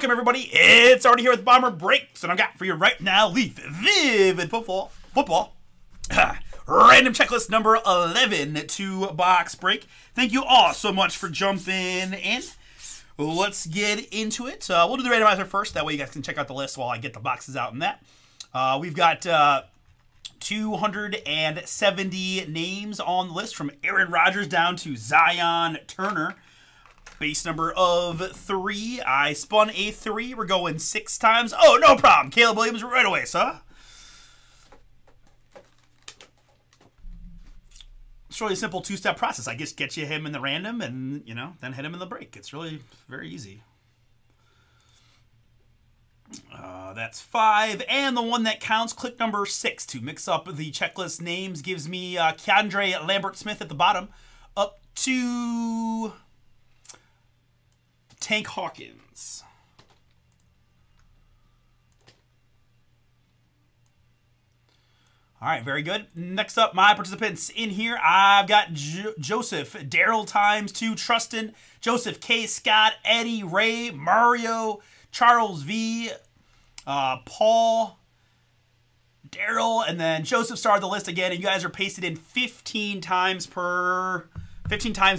Welcome, everybody. It's Artie here with Bomber Breaks, and I've got for you right now Leaf Vivid Football. Random checklist number 11 to box break. Thank you all so much for jumping in. Let's get into it. We'll do the randomizer first. That way you guys can check out the list while I get the boxes out in that. We've got 270 names on the list from Aaron Rodgers down to Zion Turner. Base number of 3. I spun a 3. We're going 6 times. Oh, no problem. Caleb Williams right away, sir. It's really a simple 2-step process. I just get you him in the random and, you know, then hit him in the break. It's really very easy. That's 5. And the one that counts, click number 6 to mix up the checklist names. Gives me Keandre Lambert-Smith at the bottom up to Tank Hawkins. All right, very good. Next up, my participants in here. I've got Joseph, Daryl times 2, Trustin, Joseph K, Scott, Eddie, Ray, Mario, Charles V, Paul, Daryl, and then Joseph started the list again. And you guys are pasted in 15 times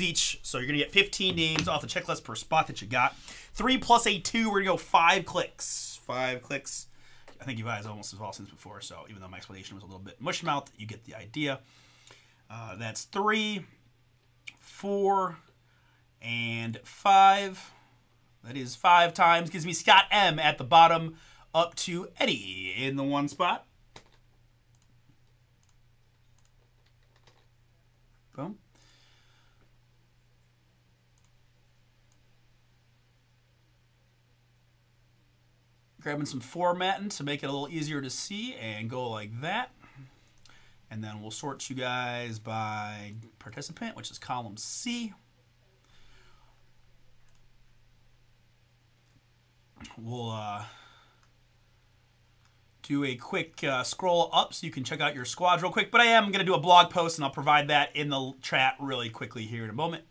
each. So you're going to get 15 names off the checklist per spot that you got. 3 plus a 2, we're going to go 5 clicks. 5 clicks. I think you guys almost as well since before, so even though my explanation was a little bit mush-mouthed, you get the idea. That's 3, 4, and 5. That is 5 times. Gives me Scott M at the bottom up to Eddie in the 1 spot. Boom. Grabbing some formatting to make it a little easier to see and go like that. And then we'll sort you guys by participant, which is column C. We'll do a quick scroll up so you can check out your squads real quick. But I am going to do a blog post, and I'll provide that in the chat really quickly here in a moment.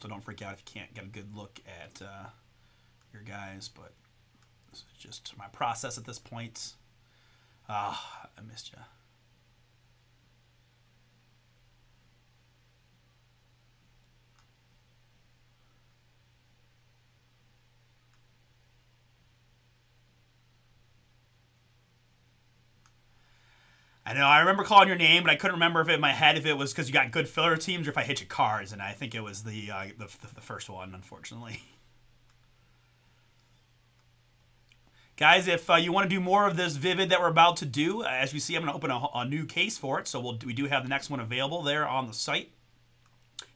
So don't freak out if you can't get a good look at your guys, but this is just my process at this point. I missed you. I know, I remember calling your name, but I couldn't remember if in my head if it was because you got good filler teams or if I hit your cards, and I think it was the first one, unfortunately. Guys, if you want to do more of this Vivid that we're about to do, as you see, I'm going to open a new case for it. So we do have the next one available there on the site.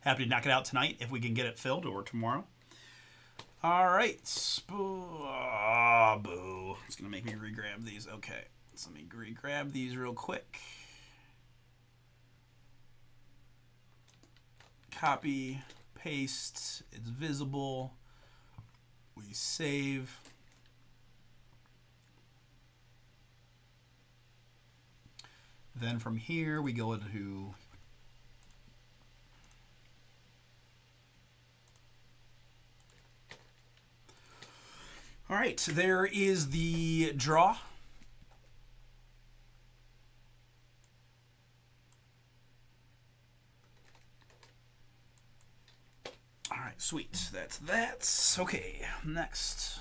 Happy to knock it out tonight if we can get it filled, or tomorrow. All right. Boo. It's going to make me re-grab these. Okay. So let me re-grab these real quick. Copy, paste. It's visible. We save. Then from here, we go into all right, so there is the draw. All right, sweet. That's that. Okay, next.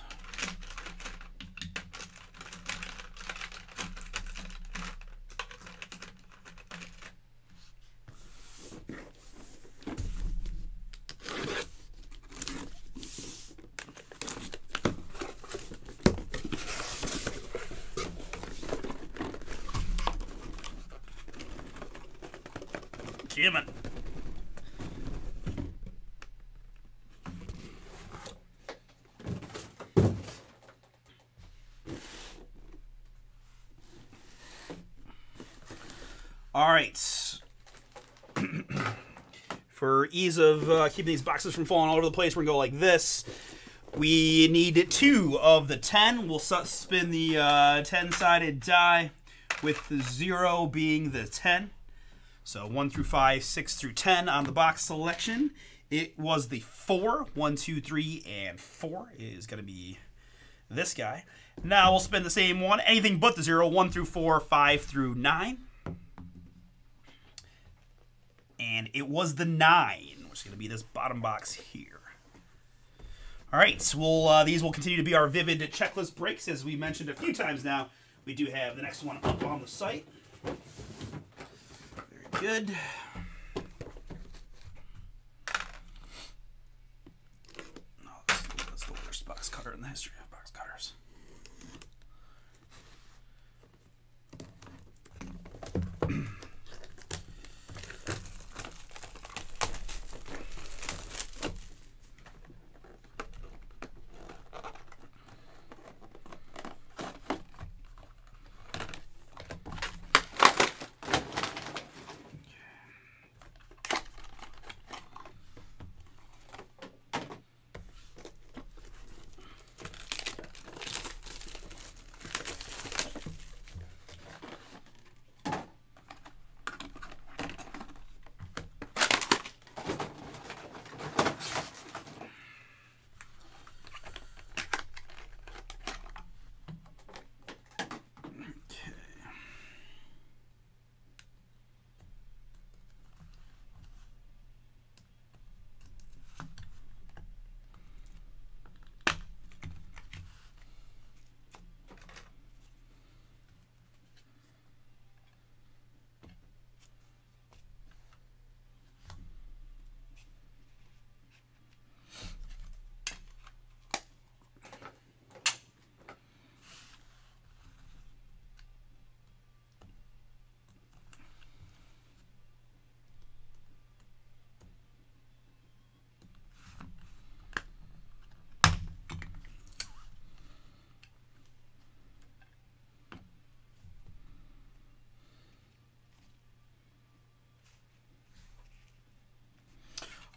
Damn it. All right. For ease of keeping these boxes from falling all over the place, we're going to go like this. We need 2 of the 10. We'll spin the 10-sided die with the 0 being the 10. So 1 through 5, 6 through 10 on the box selection. It was the 4. 1, 2, 3, and 4 is going to be this guy. Now we'll spin the same one. Anything but the 0. 1 through 4, 5 through 9. And it was the 9, which is going to be this bottom box here. All right, so these will continue to be our Vivid checklist breaks. As we mentioned a few times now, we do have the next one up on the site. Very good. Oh, that's the worst box cutter in the history of box cutters.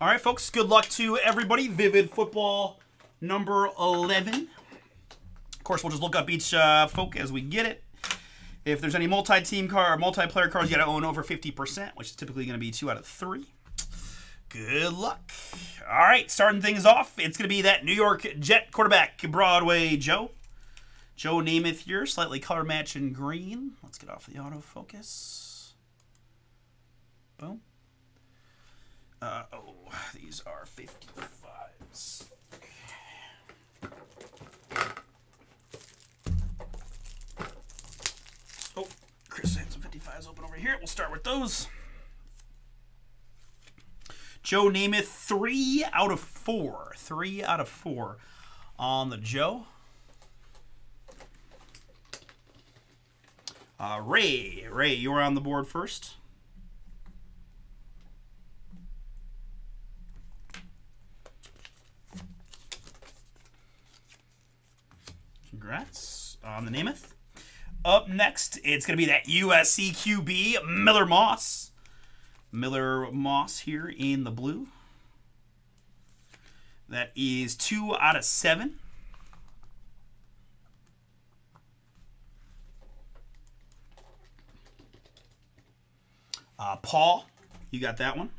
All right, folks, good luck to everybody. Vivid Football number 11. Of course, we'll just look up each folk as we get it. If there's any multi-team car or multiplayer cards, you got to own over 50%, which is typically going to be 2 out of 3. Good luck. All right, starting things off, it's going to be that New York Jet quarterback, Broadway Joe. Joe Namath here, slightly color match in green. Let's get off the autofocus. Boom. Oh, these are 55s. Oh, Chris had some 55s open over here. We'll start with those. Joe Namath, 3 out of 4. 3 out of 4 on the Joe. Ray, you are on the board first. Congrats on the Namath. Up next, it's going to be that USC QB, Miller Moss. Miller Moss here in the blue. That is 2 out of 7. Paul, you got that one.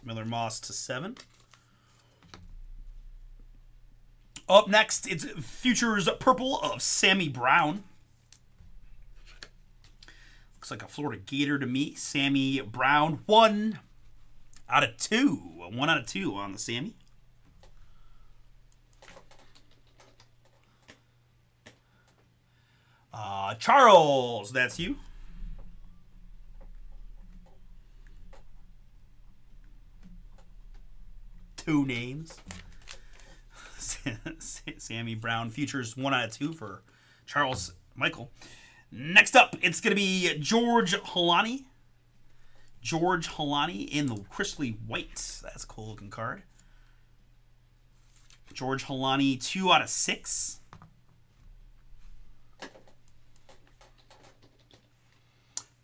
Miller Moss to 7. Up next, it's Futures Purple of Sammy Brown. Looks like a Florida Gator to me. Sammy Brown, 1 out of 2. 1 out of 2 on the Sammy. Charles, that's you. Two names. Sammy Brown Futures, 1 out of 2 for Charles Michael. Next up, it's going to be George Holani. George Holani in the crystally white. That's a cool looking card. George Holani, 2 out of 6.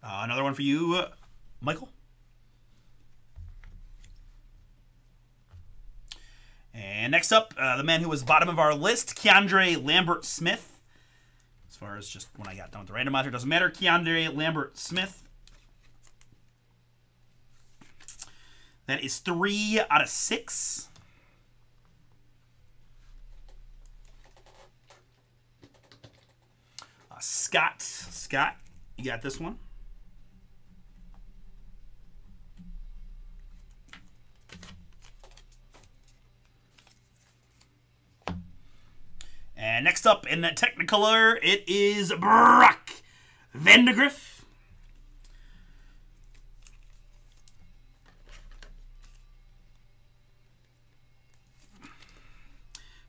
Another one for you, Michael. And next up, the man who was bottom of our list, Keandre Lambert-Smith. As far as just when I got down with the randomizer, doesn't matter. Keandre Lambert-Smith. That is 3 out of 6. Scott, you got this one. And next up in that Technicolor, it is Brock Vandagriff.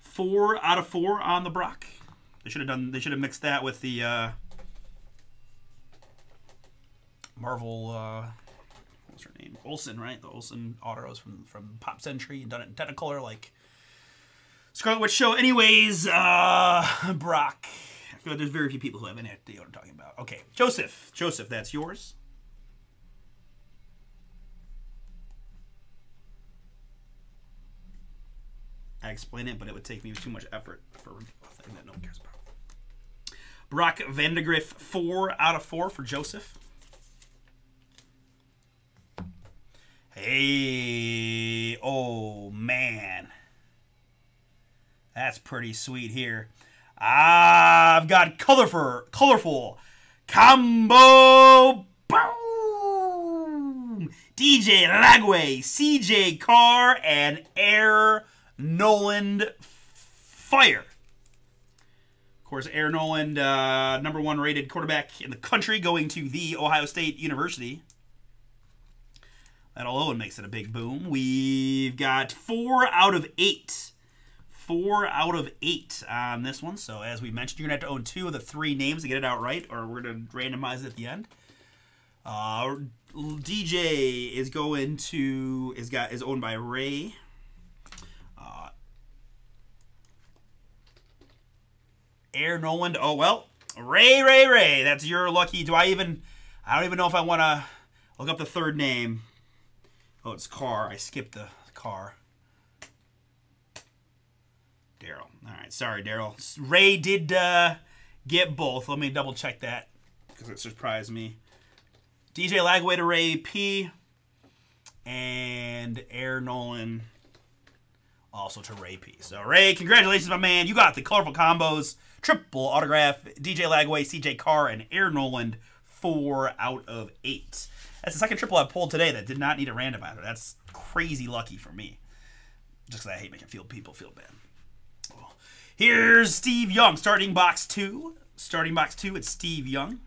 Four out of 4 on the Brock. They should have mixed that with the Marvel. What's her name? Olsen, right? The Olsen autos from Pop Century, and done it in Technicolor like Scarlet Witch show. Anyways, Brock. I feel like there's very few people who have any idea what I'm talking about. Okay, Joseph, that's yours. I explain it, but it would take me too much effort for a thing that no one cares about. Brock Vandagriff, 4 out of 4 for Joseph. Hey, oh man. That's pretty sweet here. I've got colorful combo boom. DJ Lagway, CJ Carr, and Air Noland Fire. Of course, Air Noland, #1 rated quarterback in the country, going to The Ohio State University. That alone makes it a big boom. We've got 4 out of 8. 4 out of 8 on this one. So as we mentioned, you're going to have to own 2 of the 3 names to get it out right, or we're going to randomize it at the end. DJ is going to is owned by Ray. Air Noland. Oh well, Ray. That's your lucky. I don't even know if I want to look up the third name. Oh, it's Carr. I skipped the Carr. Daryl. All right, sorry, Daryl. Ray did get both. Let me double check that because it surprised me. DJ Lagway to Ray P. And Air Nolan also to Ray P. So, Ray, congratulations, my man. You got the colorful combos. Triple autograph. DJ Lagway, CJ Carr, and Air Noland. 4 out of 8. That's the second triple I've pulled today that did not need a randomizer. That's crazy lucky for me. Just because I hate making people feel bad. Oh. Here's Steve Young, starting box 2. Starting box 2, it's Steve Young.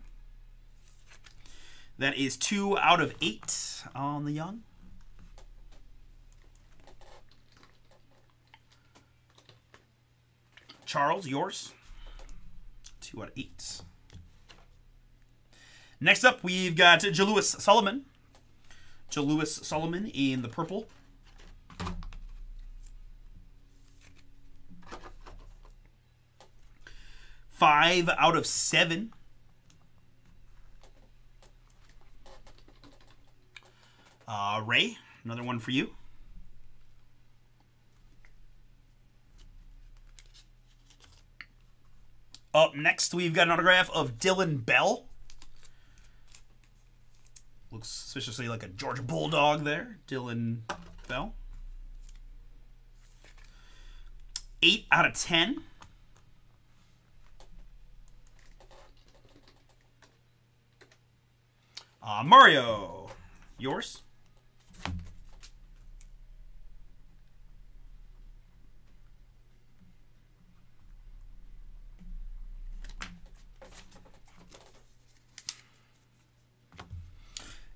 That is 2 out of 8 on the Young. Charles, yours. 2 out of 8. Next up, we've got Jalewis Solomon. Jalewis Solomon in the purple. Five out of 7. Ray, another one for you. Up next, we've got an autograph of Dylan Bell. Looks suspiciously like a Georgia Bulldog there. Dylan Bell. 8 out of 10. Mario, yours.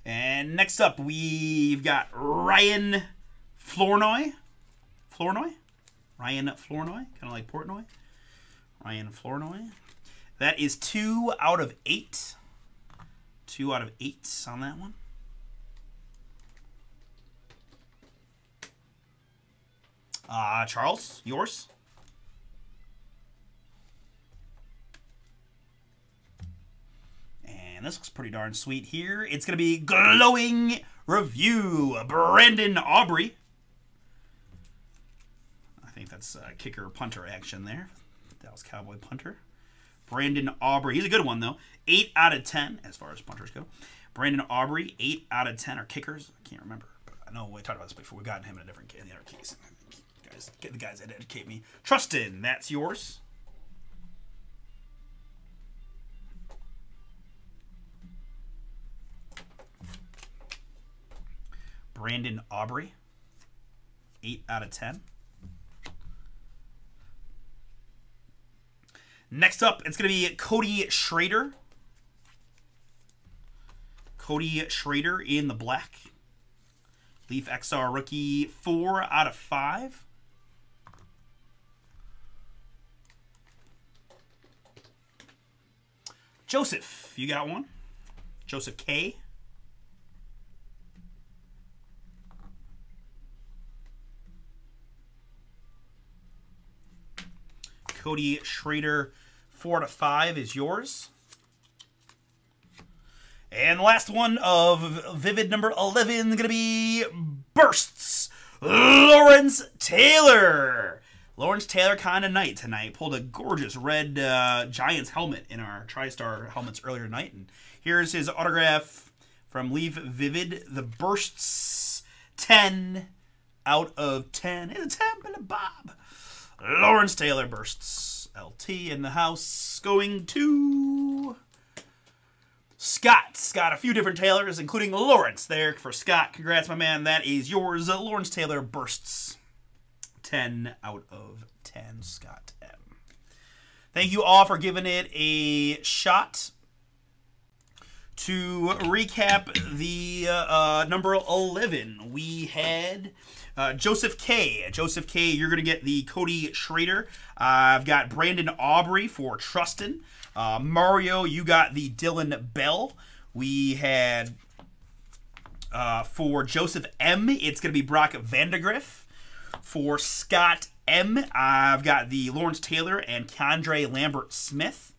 And next up, we've got Ryan Flournoy. Ryan Flournoy, kind of like Portnoy. Ryan Flournoy. That is 2 out of 8. 2 out of 8 on that one. Charles, yours. And this looks pretty darn sweet here. It's going to be Glowing Review. Brandon Aubrey. I think that's kicker punter action there. Dallas Cowboy punter. Brandon Aubrey. He's a good one, though. 8 out of 10 as far as punters go. Brandon Aubrey, 8 out of 10 are kickers. I can't remember. But I know we talked about this before. We got him in a different in the other case. Guys, get the guys that educate me. Trustin, that's yours. Brandon Aubrey, 8 out of 10. Next up, it's going to be Cody Schrader. Cody Schrader in the black. Leaf XR rookie, 4 out of 5. Joseph, you got one? Joseph K. Cody Schrader, 4 out of 5 is yours. And the last one of Vivid number 11 going to be Bursts. Lawrence Taylor. Lawrence Taylor kind of night tonight. Pulled a gorgeous red Giants helmet in our TriStar helmets earlier tonight. And here's his autograph from Leaf Vivid. The Bursts, 10 out of 10. It's a 10 and a bob. Lawrence Taylor Bursts. LT in the house. Going to Scott. Scott, a few different Taylors, including Lawrence there for Scott. Congrats, my man. That is yours. Lawrence Taylor Bursts. 10 out of 10, Scott M. Thank you all for giving it a shot. To recap the number 11, we had Joseph K. Joseph K, you're going to get the Cody Schrader. I've got Brandon Aubrey for Trustin. Mario, you got the Dylan Bell. We had, for Joseph M, it's going to be Brock Vandegrift. For Scott M, I've got the Lawrence Taylor and Keandre Lambert-Smith.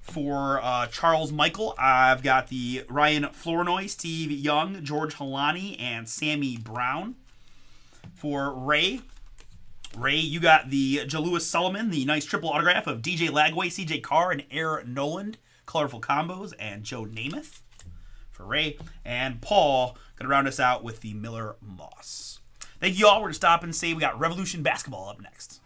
For Charles Michael, I've got the Ryan Flournoy, Steve Young, George Holani, and Sammy Brown. For Ray, you got the Jalewis Solomon, the nice triple autograph of DJ Lagway, CJ Carr, and Air Noland. Colorful combos, and Joe Namath. For Ray. And Paul, going to round us out with the Miller Moss. Thank you all. We're going to stop and say we got Revolution Basketball up next.